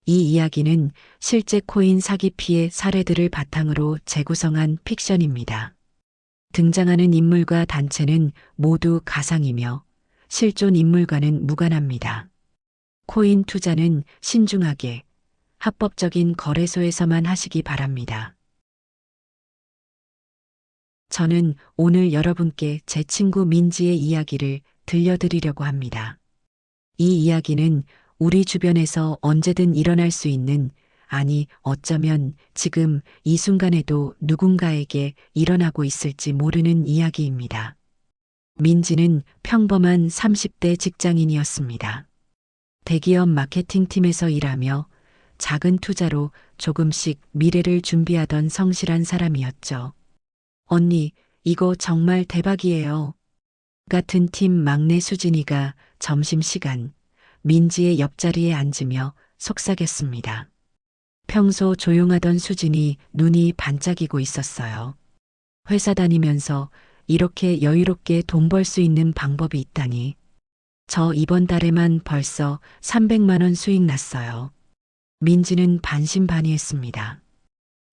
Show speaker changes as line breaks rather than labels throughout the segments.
이 이야기는 실제 코인 사기 피해 사례들을 바탕으로 재구성한 픽션입니다. 등장하는 인물과 단체는 모두 가상이며 실존 인물과는 무관합니다. 코인 투자는 신중하게 합법적인 거래소에서만 하시기 바랍니다. 저는 오늘 여러분께 제 친구 민지의 이야기를 들려드리려고 합니다. 이 이야기는 우리 주변에서 언제든 일어날 수 있는, 아니 어쩌면 지금 이 순간에도 누군가에게 일어나고 있을지 모르는 이야기입니다. 민지는 평범한 30대 직장인이었습니다. 대기업 마케팅팀에서 일하며 작은 투자로 조금씩 미래를 준비하던 성실한 사람이었죠. 언니, 이거 정말 대박이에요. 같은 팀 막내 수진이가 점심시간 민지의 옆자리에 앉으며 속삭였습니다. 평소 조용하던 수진이 눈이 반짝이고 있었어요. 회사 다니면서 이렇게 여유롭게 돈 벌 수 있는 방법이 있다니. 저 이번 달에만 벌써 300만 원 수익 났어요. 민지는 반신반의했습니다.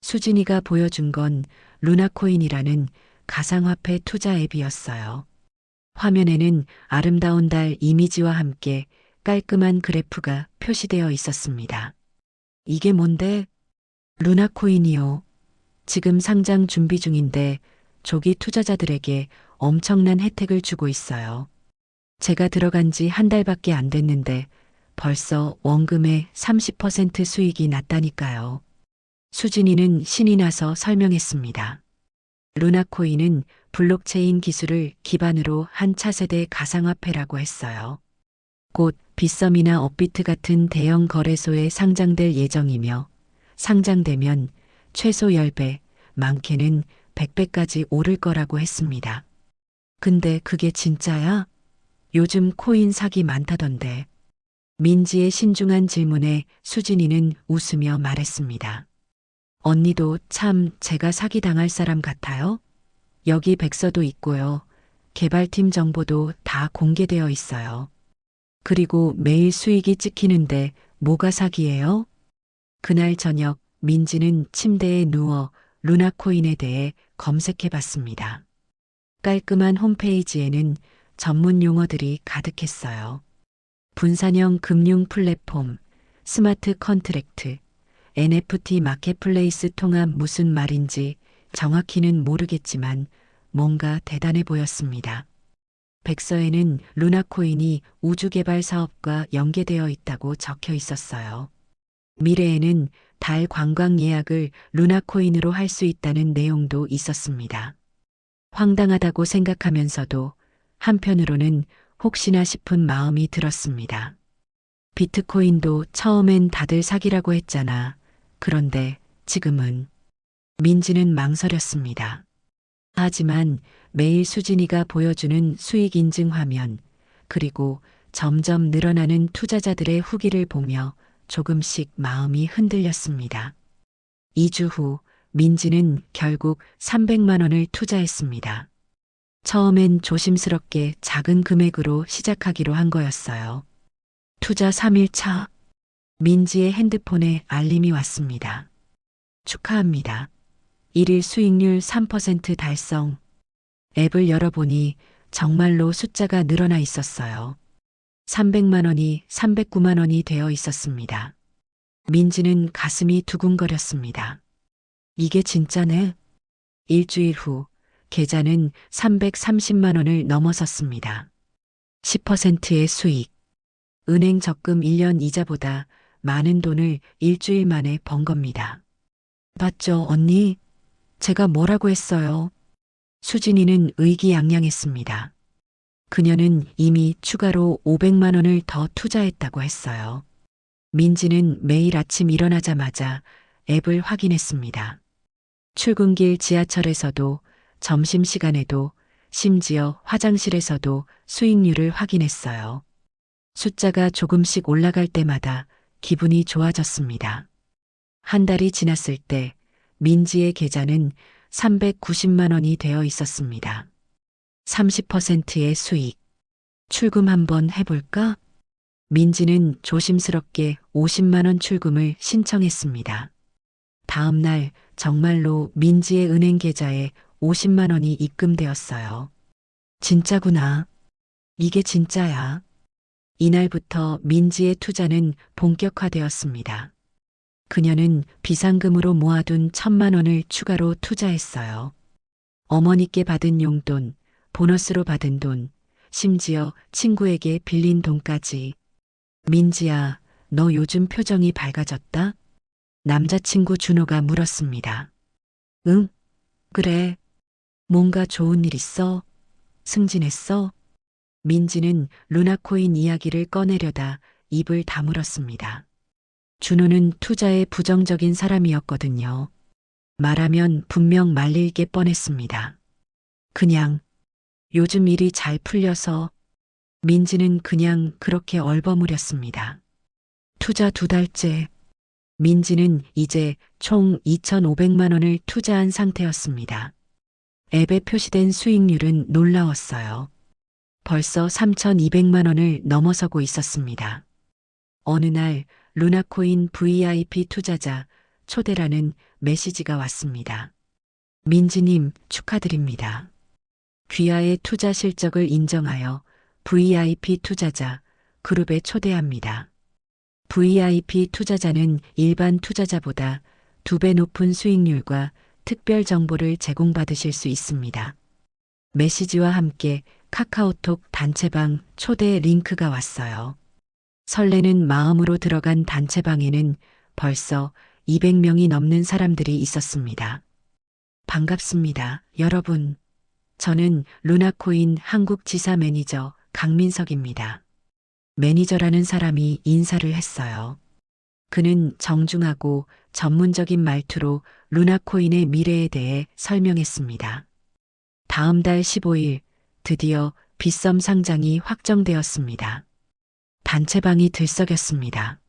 수진이가 보여준 건 루나코인이라는 가상화폐 투자 앱이었어요. 화면에는 아름다운 달 이미지와 함께 깔끔한 그래프가 표시되어 있었습니다. 이게 뭔데? 루나코인이요. 지금 상장 준비 중인데 조기 투자자들에게 엄청난 혜택을 주고 있어요. 제가 들어간 지 한 달밖에 안 됐는데 벌써 원금의 30% 수익이 났다니까요. 수진이는 신이 나서 설명했습니다. 루나코인은 블록체인 기술을 기반으로 한 차세대 가상화폐라고 했어요. 곧 빗썸이나 업비트 같은 대형 거래소에 상장될 예정이며 상장되면 최소 10배, 많게는 100배까지 오를 거라고 했습니다. 근데 그게 진짜야? 요즘 코인 사기 많다던데. 민지의 신중한 질문에 수진이는 웃으며 말했습니다. 언니도 참 제가 사기당할 사람 같아요? 여기 백서도 있고요. 개발팀 정보도 다 공개되어 있어요. 그리고 매일 수익이 찍히는데 뭐가 사기예요? 그날 저녁 민지는 침대에 누워 루나코인에 대해 검색해 봤습니다. 깔끔한 홈페이지에는 전문 용어들이 가득했어요. 분산형 금융 플랫폼, 스마트 컨트랙트, NFT 마켓플레이스 통합 무슨 말인지 정확히는 모르겠지만 뭔가 대단해 보였습니다. 백서에는 루나코인이 우주개발 사업과 연계되어 있다고 적혀 있었어요. 미래에는 달 관광 예약을 루나코인으로 할 수 있다는 내용도 있었습니다. 황당하다고 생각하면서도 한편으로는 혹시나 싶은 마음이 들었습니다. 비트코인도 처음엔 다들 사기라고 했잖아. 그런데 지금은. 민지는 망설였습니다. 하지만 매일 수진이가 보여주는 수익 인증 화면, 그리고 점점 늘어나는 투자자들의 후기를 보며 조금씩 마음이 흔들렸습니다. 2주 후 민지는 결국 300만 원을 투자했습니다. 처음엔 조심스럽게 작은 금액으로 시작하기로 한 거였어요. 투자 3일차 민지의 핸드폰에 알림이 왔습니다. 축하합니다. 1일 수익률 3% 달성. 앱을 열어보니 정말로 숫자가 늘어나 있었어요. 300만 원이 309만 원이 되어 있었습니다. 민지는 가슴이 두근거렸습니다. 이게 진짜네. 일주일 후 계좌는 330만 원을 넘어섰습니다. 10%의 수익. 은행 적금 1년 이자보다 많은 돈을 일주일 만에 번 겁니다. 맞죠, 언니? 제가 뭐라고 했어요? 수진이는 의기양양했습니다. 그녀는 이미 추가로 500만 원을 더 투자했다고 했어요. 민지는 매일 아침 일어나자마자 앱을 확인했습니다. 출근길 지하철에서도 점심시간에도 심지어 화장실에서도 수익률을 확인했어요. 숫자가 조금씩 올라갈 때마다 기분이 좋아졌습니다. 한 달이 지났을 때 민지의 계좌는 390만 원이 되어 있었습니다. 30%의 수익. 출금 한번 해볼까? 민지는 조심스럽게 50만 원 출금을 신청했습니다. 다음 날 정말로 민지의 은행 계좌에 50만 원이 입금되었어요. 진짜구나. 이게 진짜야. 이날부터 민지의 투자는 본격화되었습니다. 그녀는 비상금으로 모아둔 1,000만 원을 추가로 투자했어요. 어머니께 받은 용돈, 보너스로 받은 돈, 심지어 친구에게 빌린 돈까지. 민지야, 너 요즘 표정이 밝아졌다? 남자친구 준호가 물었습니다. 응, 그래. 뭔가 좋은 일 있어? 승진했어? 민지는 루나코인 이야기를 꺼내려다 입을 다물었습니다. 준호는 투자에 부정적인 사람이었거든요. 말하면 분명 말릴 게 뻔했습니다. 그냥 요즘 일이 잘 풀려서. 민지는 그냥 그렇게 얼버무렸습니다. 투자 2달째. 민지는 이제 총 2,500만 원을 투자한 상태였습니다. 앱에 표시된 수익률은 놀라웠어요. 벌써 3,200만 원을 넘어서고 있었습니다. 어느 날 루나코인 VIP 투자자 초대라는 메시지가 왔습니다. 민지님 축하드립니다. 귀하의 투자 실적을 인정하여 VIP 투자자 그룹에 초대합니다. VIP 투자자는 일반 투자자보다 2배 높은 수익률과 특별 정보를 제공받으실 수 있습니다. 메시지와 함께 카카오톡 단체방 초대 링크가 왔어요. 설레는 마음으로 들어간 단체방에는 벌써 200명이 넘는 사람들이 있었습니다. 반갑습니다, 여러분. 저는 루나코인 한국 지사 매니저 강민석입니다. 매니저라는 사람이 인사를 했어요. 그는 정중하고 전문적인 말투로 루나코인의 미래에 대해 설명했습니다. 다음 달 15일 드디어 빗썸 상장이 확정되었습니다. 단체방이 들썩였습니다.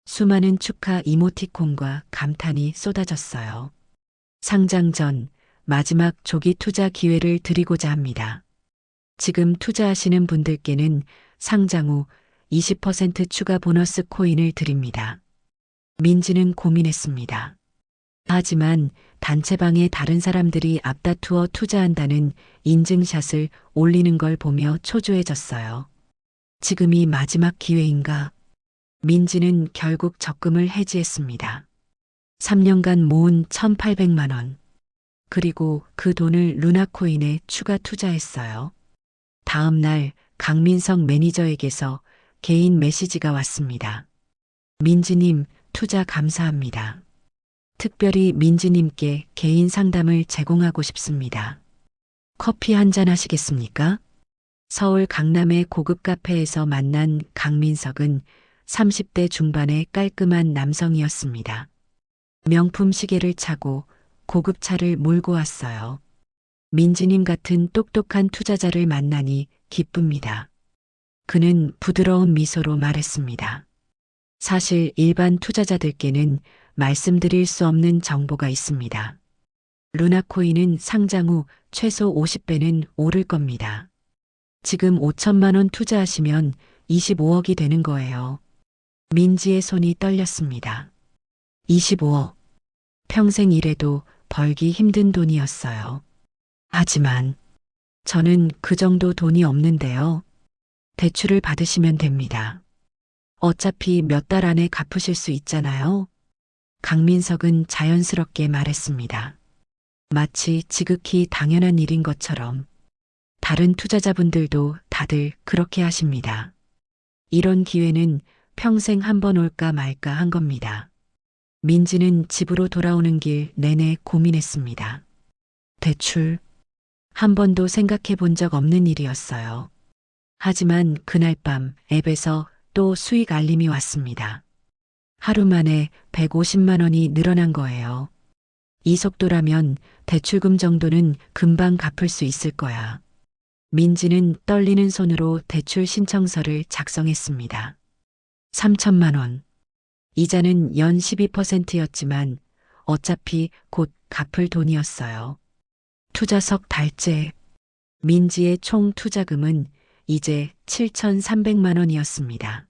수많은 축하 이모티콘과 감탄이 쏟아졌어요. 상장 전 마지막 조기 투자 기회를 드리고자 합니다. 지금 투자하시는 분들께는 상장 후 20% 추가 보너스 코인을 드립니다. 민지는 고민했습니다. 하지만 단체방에 다른 사람들이 앞다투어 투자한다는 인증샷을 올리는 걸 보며 초조해졌어요. 지금이 마지막 기회인가? 민지는 결국 적금을 해지했습니다. 3년간 모은 1,800만 원. 그리고 그 돈을 루나코인에 추가 투자했어요. 다음 날 강민석 매니저에게서 개인 메시지가 왔습니다. 민지님, 투자 감사합니다. 특별히 민지님께 개인 상담을 제공하고 싶습니다. 커피 한잔 하시겠습니까? 서울 강남의 고급 카페에서 만난 강민석은 30대 중반의 깔끔한 남성이었습니다. 명품 시계를 차고 고급 차를 몰고 왔어요. 민지님 같은 똑똑한 투자자를 만나니 기쁩니다. 그는 부드러운 미소로 말했습니다. 사실 일반 투자자들께는 말씀드릴 수 없는 정보가 있습니다. 루나코인은 상장 후 최소 50배는 오를 겁니다. 지금 5천만 원 투자하시면 25억이 되는 거예요. 민지의 손이 떨렸습니다. 25억. 평생 일해도 벌기 힘든 돈이었어요. 하지만 저는 그 정도 돈이 없는데요. 대출을 받으시면 됩니다. 어차피 몇 달 안에 갚으실 수 있잖아요. 강민석은 자연스럽게 말했습니다. 마치 지극히 당연한 일인 것처럼. 다른 투자자분들도 다들 그렇게 하십니다. 이런 기회는 평생 한 번 올까 말까 한 겁니다. 민지는 집으로 돌아오는 길 내내 고민했습니다. 대출. 한 번도 생각해 본 적 없는 일이었어요. 하지만 그날 밤 앱에서 또 수익 알림이 왔습니다. 하루 만에 150만 원이 늘어난 거예요. 이 속도라면 대출금 정도는 금방 갚을 수 있을 거야. 민지는 떨리는 손으로 대출 신청서를 작성했습니다. 3천만 원. 이자는 연 12%였지만 어차피 곧 갚을 돈이었어요. 투자 석 달째. 민지의 총 투자금은 이제 7,300만 원이었습니다.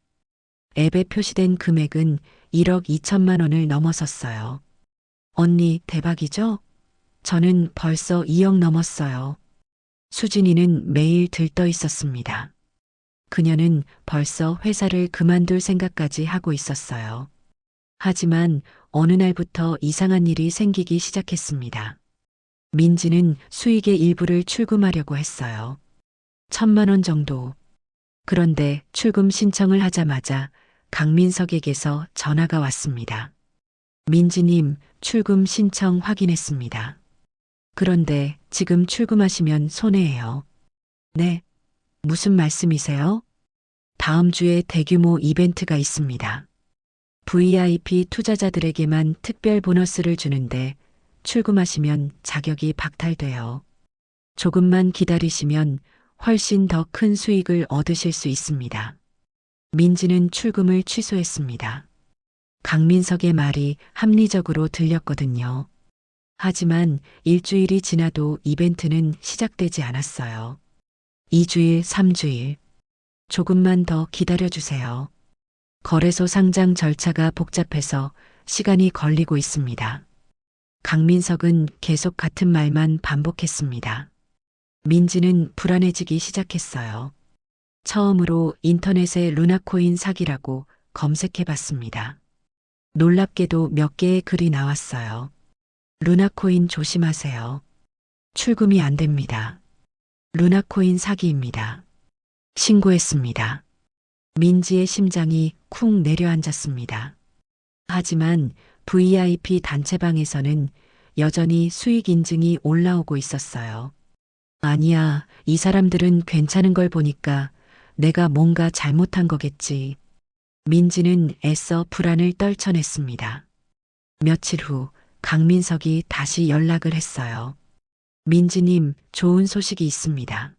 앱에 표시된 금액은 1억 2천만 원을 넘어섰어요. 언니, 대박이죠? 저는 벌써 2억 넘었어요. 수진이는 매일 들떠 있었습니다. 그녀는 벌써 회사를 그만둘 생각까지 하고 있었어요. 하지만 어느 날부터 이상한 일이 생기기 시작했습니다. 민지는 수익의 일부를 출금하려고 했어요. 1,000만 원 정도. 그런데 출금 신청을 하자마자 강민석에게서 전화가 왔습니다. 민지님, 출금 신청 확인했습니다. 그런데 지금 출금하시면 손해예요. 네, 무슨 말씀이세요? 다음 주에 대규모 이벤트가 있습니다. VIP 투자자들에게만 특별 보너스를 주는데 출금하시면 자격이 박탈돼요. 조금만 기다리시면 훨씬 더 큰 수익을 얻으실 수 있습니다. 민지는 출금을 취소했습니다. 강민석의 말이 합리적으로 들렸거든요. 하지만 일주일이 지나도 이벤트는 시작되지 않았어요. 2주일, 3주일. 조금만 더 기다려주세요. 거래소 상장 절차가 복잡해서 시간이 걸리고 있습니다. 강민석은 계속 같은 말만 반복했습니다. 민지는 불안해지기 시작했어요. 처음으로 인터넷에 루나코인 사기라고 검색해 봤습니다. 놀랍게도 몇 개의 글이 나왔어요. 루나코인 조심하세요. 출금이 안 됩니다. 루나코인 사기입니다. 신고했습니다. 민지의 심장이 쿵 내려앉았습니다. 하지만 VIP 단체방에서는 여전히 수익 인증이 올라오고 있었어요. 아니야, 이 사람들은 괜찮은 걸 보니까 내가 뭔가 잘못한 거겠지. 민지는 애써 불안을 떨쳐냈습니다. 며칠 후 강민석이 다시 연락을 했어요. 민지님, 좋은 소식이 있습니다.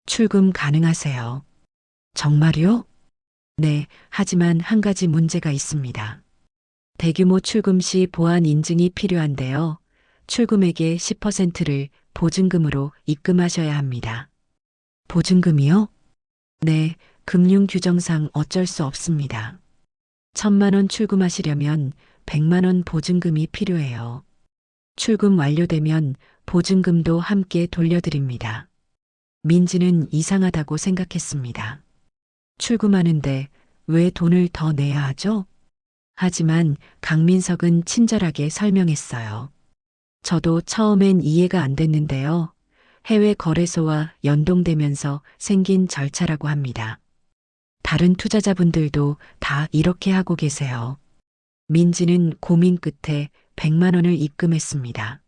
출금 가능하세요. 정말요? 네, 하지만 한 가지 문제가 있습니다. 대규모 출금 시 보안 인증이 필요한데요. 출금액의 10%를 보증금으로 입금하셔야 합니다. 보증금이요? 네, 금융 규정상 어쩔 수 없습니다. 1,000만 원 출금하시려면 100만 원 보증금이 필요해요. 출금 완료되면 보증금도 함께 돌려드립니다. 민지는 이상하다고 생각했습니다. 출금하는데 왜 돈을 더 내야 하죠? 하지만 강민석은 친절하게 설명했어요. 저도 처음엔 이해가 안 됐는데요. 해외 거래소와 연동되면서 생긴 절차라고 합니다. 다른 투자자분들도 다 이렇게 하고 계세요. 민지는 고민 끝에 100만 원을 입금했습니다.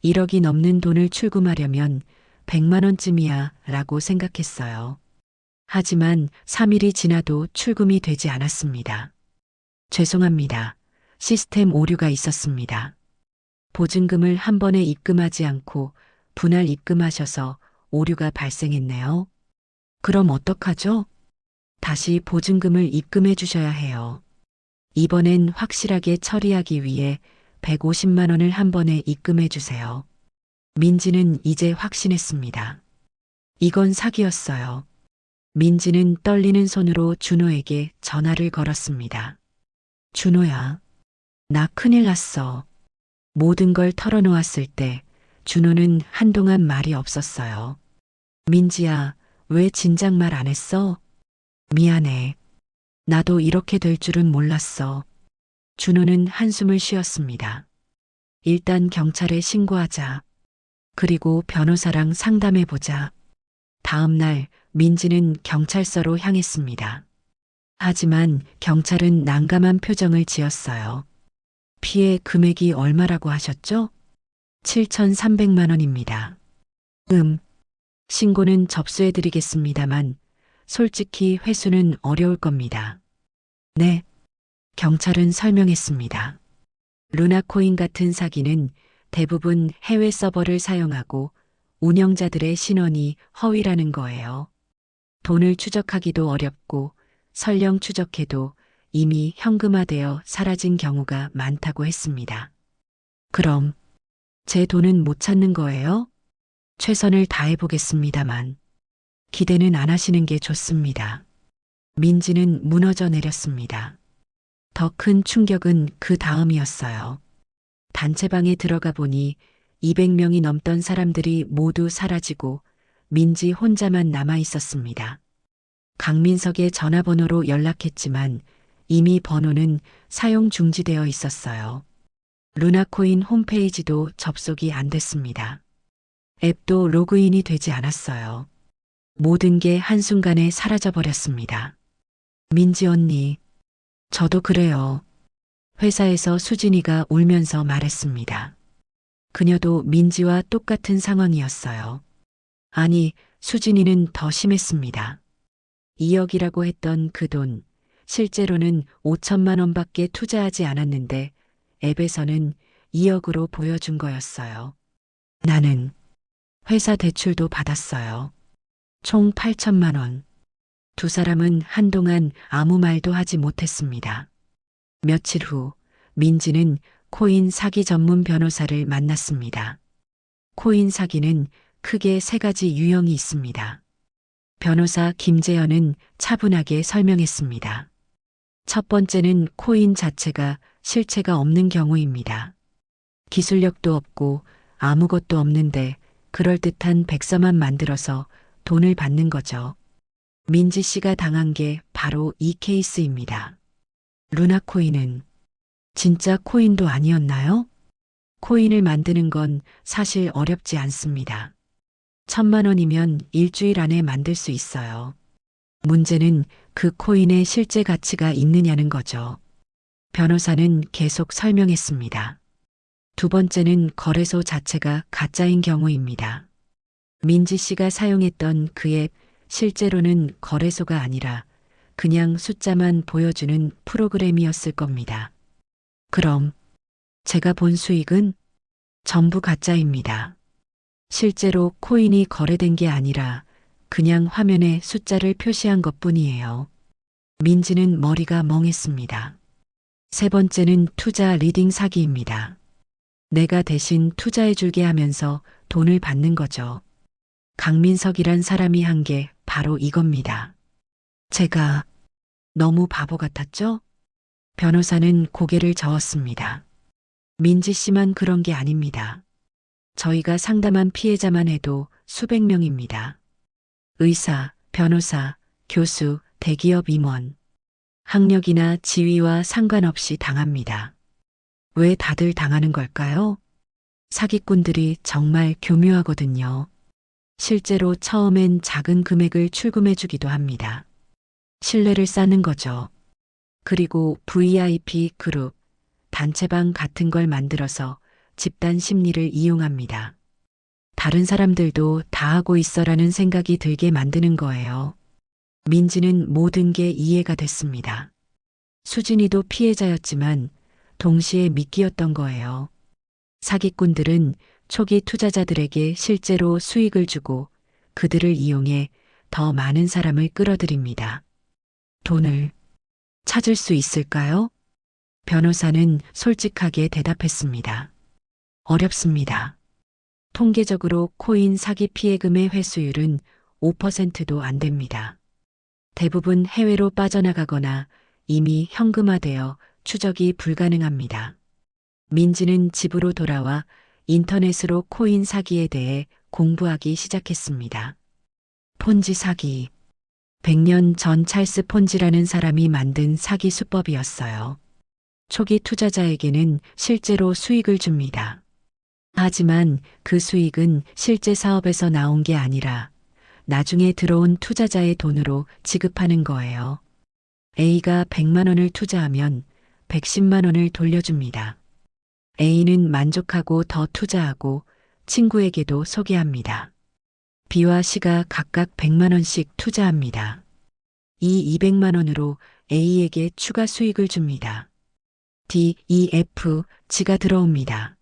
1억이 넘는 돈을 출금하려면 100만 원쯤이야 라고 생각했어요. 하지만 3일이 지나도 출금이 되지 않았습니다. 죄송합니다. 시스템 오류가 있었습니다. 보증금을 한 번에 입금하지 않고 분할 입금하셔서 오류가 발생했네요. 그럼 어떡하죠? 다시 보증금을 입금해 주셔야 해요. 이번엔 확실하게 처리하기 위해 150만 원을 한 번에 입금해 주세요. 민지는 이제 확신했습니다. 이건 사기였어요. 민지는 떨리는 손으로 준호에게 전화를 걸었습니다. 준호야, 나 큰일 났어. 모든 걸 털어놓았을 때 준호는 한동안 말이 없었어요. 민지야, 왜 진작 말 안 했어? 미안해. 나도 이렇게 될 줄은 몰랐어. 준호는 한숨을 쉬었습니다. 일단 경찰에 신고하자. 그리고 변호사랑 상담해보자. 다음 날 민지는 경찰서로 향했습니다. 하지만 경찰은 난감한 표정을 지었어요. 피해 금액이 얼마라고 하셨죠? 7,300만 원입니다. 신고는 접수해드리겠습니다만 솔직히 회수는 어려울 겁니다. 네, 경찰은 설명했습니다. 루나코인 같은 사기는 대부분 해외 서버를 사용하고 운영자들의 신원이 허위라는 거예요. 돈을 추적하기도 어렵고 설령 추적해도 이미 현금화되어 사라진 경우가 많다고 했습니다. 그럼 제 돈은 못 찾는 거예요? 최선을 다해보겠습니다만 기대는 안 하시는 게 좋습니다. 민지는 무너져 내렸습니다. 더 큰 충격은 그 다음이었어요. 단체방에 들어가 보니 200명이 넘던 사람들이 모두 사라지고 민지 혼자만 남아 있었습니다. 강민석의 전화번호로 연락했지만 이미 번호는 사용 중지되어 있었어요. 루나코인 홈페이지도 접속이 안 됐습니다. 앱도 로그인이 되지 않았어요. 모든 게 한순간에 사라져버렸습니다. 민지 언니, 저도 그래요. 회사에서 수진이가 울면서 말했습니다. 그녀도 민지와 똑같은 상황이었어요. 아니, 수진이는 더 심했습니다. 2억이라고 했던 그 돈, 실제로는 5천만 원밖에 투자하지 않았는데 앱에서는 2억으로 보여준 거였어요. 나는 회사 대출도 받았어요. 총 8천만 원. 두 사람은 한동안 아무 말도 하지 못했습니다. 며칠 후 민지는 코인 사기 전문 변호사를 만났습니다. 코인 사기는 크게 세 가지 유형이 있습니다. 변호사 김재현은 차분하게 설명했습니다. 첫 번째는 코인 자체가 실체가 없는 경우입니다. 기술력도 없고 아무것도 없는데 그럴듯한 백서만 만들어서 돈을 받는 거죠. 민지 씨가 당한 게 바로 이 케이스입니다. 루나코인은 진짜 코인도 아니었나요? 코인을 만드는 건 사실 어렵지 않습니다. 1,000만 원이면 일주일 안에 만들 수 있어요. 문제는 그 코인의 실제 가치가 있느냐는 거죠. 변호사는 계속 설명했습니다. 두 번째는 거래소 자체가 가짜인 경우입니다. 민지 씨가 사용했던 그 앱, 실제로는 거래소가 아니라 그냥 숫자만 보여주는 프로그램이었을 겁니다. 그럼 제가 본 수익은 전부 가짜입니다. 실제로 코인이 거래된 게 아니라 그냥 화면에 숫자를 표시한 것뿐이에요. 민지는 머리가 멍했습니다. 세 번째는 투자 리딩 사기입니다. 내가 대신 투자해줄게 하면서 돈을 받는 거죠. 강민석이란 사람이 한 게 바로 이겁니다. 제가 너무 바보 같았죠? 변호사는 고개를 저었습니다. 민지 씨만 그런 게 아닙니다. 저희가 상담한 피해자만 해도 수백 명입니다. 의사, 변호사, 교수, 대기업 임원. 학력이나 지위와 상관없이 당합니다. 왜 다들 당하는 걸까요? 사기꾼들이 정말 교묘하거든요. 실제로 처음엔 작은 금액을 출금해 주기도 합니다. 신뢰를 쌓는 거죠. 그리고 VIP 그룹, 단체방 같은 걸 만들어서 집단 심리를 이용합니다. 다른 사람들도 다 하고 있어라는 생각이 들게 만드는 거예요. 민지는 모든 게 이해가 됐습니다. 수진이도 피해자였지만 동시에 미끼였던 거예요. 사기꾼들은 초기 투자자들에게 실제로 수익을 주고 그들을 이용해 더 많은 사람을 끌어들입니다. 돈을 찾을 수 있을까요? 변호사는 솔직하게 대답했습니다. 어렵습니다. 통계적으로 코인 사기 피해금의 회수율은 5%도 안 됩니다. 대부분 해외로 빠져나가거나 이미 현금화되어 추적이 불가능합니다. 민지는 집으로 돌아와 인터넷으로 코인 사기에 대해 공부하기 시작했습니다. 폰지 사기. 100년 전 찰스 폰지라는 사람이 만든 사기 수법이었어요. 초기 투자자에게는 실제로 수익을 줍니다. 하지만 그 수익은 실제 사업에서 나온 게 아니라 나중에 들어온 투자자의 돈으로 지급하는 거예요. A가 100만 원을 투자하면 110만 원을 돌려줍니다. A는 만족하고 더 투자하고 친구에게도 소개합니다. B와 C가 각각 100만 원씩 투자합니다. 이 200만 원으로 A에게 추가 수익을 줍니다. D, E, F, G가 들어옵니다.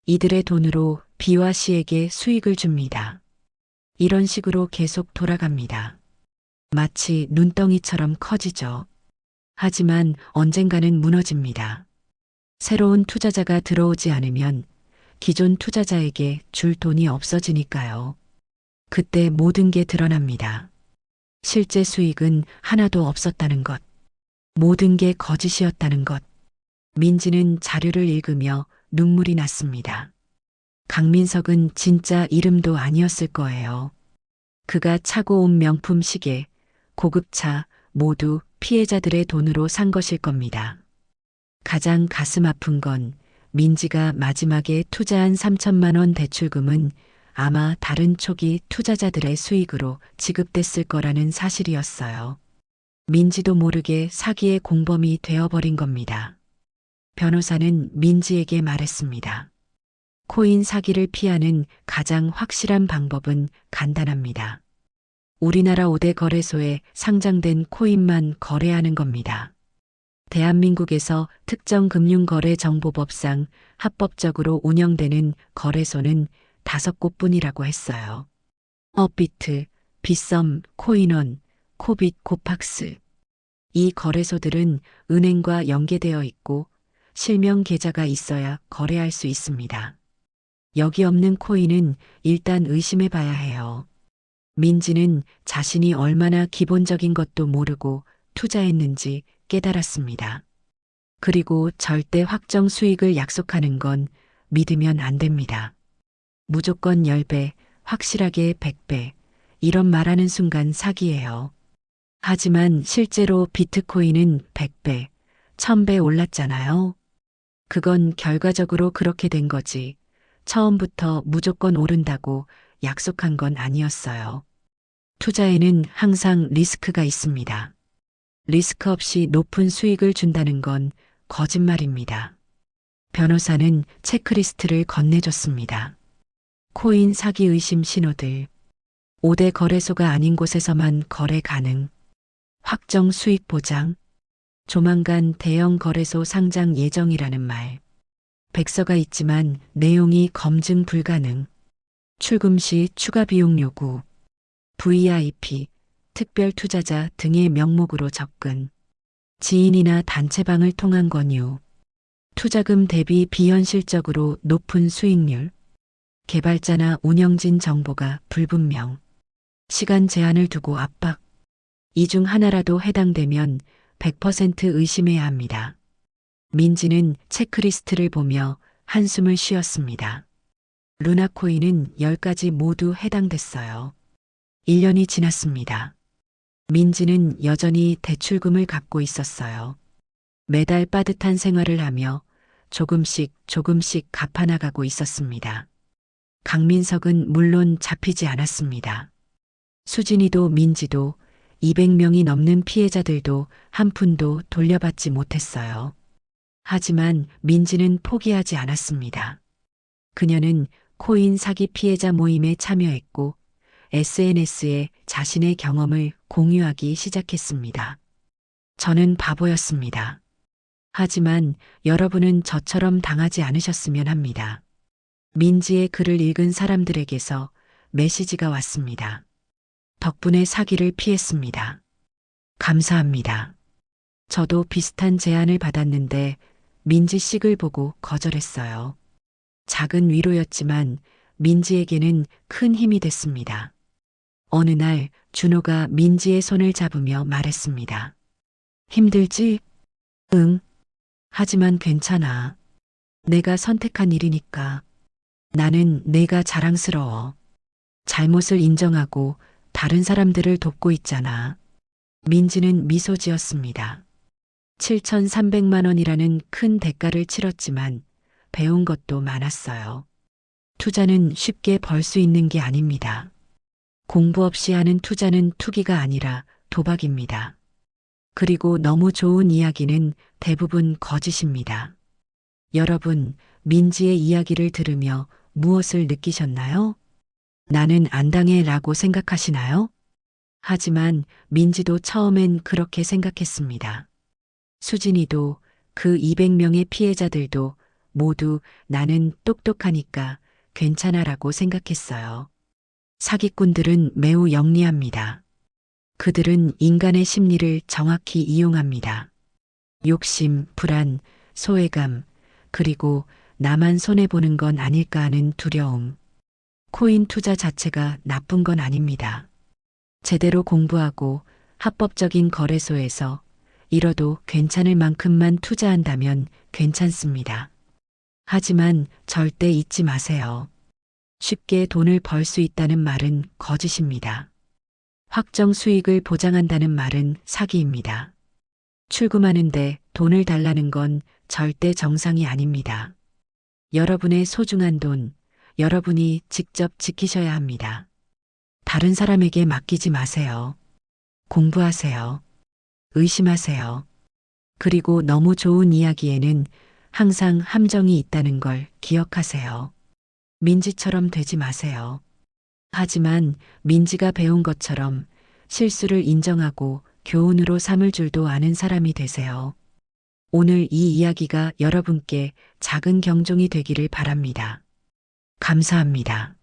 이들의 돈으로 B와 C에게 수익을 줍니다. 이런 식으로 계속 돌아갑니다. 마치 눈덩이처럼 커지죠. 하지만 언젠가는 무너집니다. 새로운 투자자가 들어오지 않으면 기존 투자자에게 줄 돈이 없어지니까요. 그때 모든 게 드러납니다. 실제 수익은 하나도 없었다는 것. 모든 게 거짓이었다는 것. 민지는 자료를 읽으며 눈물이 났습니다. 강민석은 진짜 이름도 아니었을 거예요. 그가 차고 온 명품 시계, 고급차 모두 피해자들의 돈으로 산 것일 겁니다. 가장 가슴 아픈 건 민지가 마지막에 투자한 3천만 원 대출금은 아마 다른 초기 투자자들의 수익으로 지급됐을 거라는 사실이었어요. 민지도 모르게 사기의 공범이 되어버린 겁니다. 변호사는 민지에게 말했습니다. 코인 사기를 피하는 가장 확실한 방법은 간단합니다. 우리나라 5대 거래소에 상장된 코인만 거래하는 겁니다. 대한민국에서 특정금융거래정보법상 합법적으로 운영되는 거래소는 5곳뿐이라고 했어요. 업비트, 빗썸, 코인원, 코빗, 코팍스. 이 거래소들은 은행과 연계되어 있고 실명 계좌가 있어야 거래할 수 있습니다. 여기 없는 코인은 일단 의심해 봐야 해요. 민지는 자신이 얼마나 기본적인 것도 모르고 투자했는지 깨달았습니다. 그리고 절대 확정 수익을 약속하는 건 믿으면 안 됩니다. 무조건 10배, 확실하게 100배, 이런 말하는 순간 사기예요. 하지만 실제로 비트코인은 100배, 1000배 올랐잖아요. 그건 결과적으로 그렇게 된 거지. 처음부터 무조건 오른다고 약속한 건 아니었어요. 투자에는 항상 리스크가 있습니다. 리스크 없이 높은 수익을 준다는 건 거짓말입니다. 변호사는 체크리스트를 건네줬습니다. 코인 사기 의심 신호들, 5대 거래소가 아닌 곳에서만 거래 가능, 확정 수익 보장, 조만간 대형 거래소 상장 예정이라는 말, 백서가 있지만 내용이 검증 불가능, 출금 시 추가 비용 요구, VIP, 특별 투자자 등의 명목으로 접근, 지인이나 단체방을 통한 권유, 투자금 대비 비현실적으로 높은 수익률, 개발자나 운영진 정보가 불분명, 시간 제한을 두고 압박, 이 중 하나라도 해당되면 100% 의심해야 합니다. 민지는 체크리스트를 보며 한숨을 쉬었습니다. 루나코인은 10가지 모두 해당됐어요. 1년이 지났습니다. 민지는 여전히 대출금을 갚고 있었어요. 매달 빠듯한 생활을 하며 조금씩 갚아나가고 있었습니다. 강민석은 물론 잡히지 않았습니다. 수진이도 민지도 200명이 넘는 피해자들도 한 푼도 돌려받지 못했어요. 하지만 민지는 포기하지 않았습니다. 그녀는 코인 사기 피해자 모임에 참여했고 SNS에 자신의 경험을 공유하기 시작했습니다. 저는 바보였습니다. 하지만 여러분은 저처럼 당하지 않으셨으면 합니다. 민지의 글을 읽은 사람들에게서 메시지가 왔습니다. 덕분에 사기를 피했습니다. 감사합니다. 저도 비슷한 제안을 받았는데 민지 씩을 보고 거절했어요. 작은 위로였지만 민지에게는 큰 힘이 됐습니다. 어느 날 준호가 민지의 손을 잡으며 말했습니다. 힘들지? 응. 하지만 괜찮아. 내가 선택한 일이니까. 나는 내가 자랑스러워. 잘못을 인정하고 다른 사람들을 돕고 있잖아. 민지는 미소 지었습니다. 7,300만 원이라는 큰 대가를 치렀지만 배운 것도 많았어요. 투자는 쉽게 벌 수 있는 게 아닙니다. 공부 없이 하는 투자는 투기가 아니라 도박입니다. 그리고 너무 좋은 이야기는 대부분 거짓입니다. 여러분, 민지의 이야기를 들으며 무엇을 느끼셨나요? 나는 안 당해라고 생각하시나요? 하지만 민지도 처음엔 그렇게 생각했습니다. 수진이도 그 200명의 피해자들도 모두 나는 똑똑하니까 괜찮아라고 생각했어요. 사기꾼들은 매우 영리합니다. 그들은 인간의 심리를 정확히 이용합니다. 욕심, 불안, 소외감, 그리고 나만 손해보는 건 아닐까 하는 두려움. 코인 투자 자체가 나쁜 건 아닙니다. 제대로 공부하고 합법적인 거래소에서 잃어도 괜찮을 만큼만 투자한다면 괜찮습니다. 하지만 절대 잊지 마세요. 쉽게 돈을 벌 수 있다는 말은 거짓입니다. 확정 수익을 보장한다는 말은 사기입니다. 출금하는데 돈을 달라는 건 절대 정상이 아닙니다. 여러분의 소중한 돈, 여러분이 직접 지키셔야 합니다. 다른 사람에게 맡기지 마세요. 공부하세요. 의심하세요. 그리고 너무 좋은 이야기에는 항상 함정이 있다는 걸 기억하세요. 민지처럼 되지 마세요. 하지만 민지가 배운 것처럼 실수를 인정하고 교훈으로 삼을 줄도 아는 사람이 되세요. 오늘 이 이야기가 여러분께 작은 경종이 되기를 바랍니다. 감사합니다.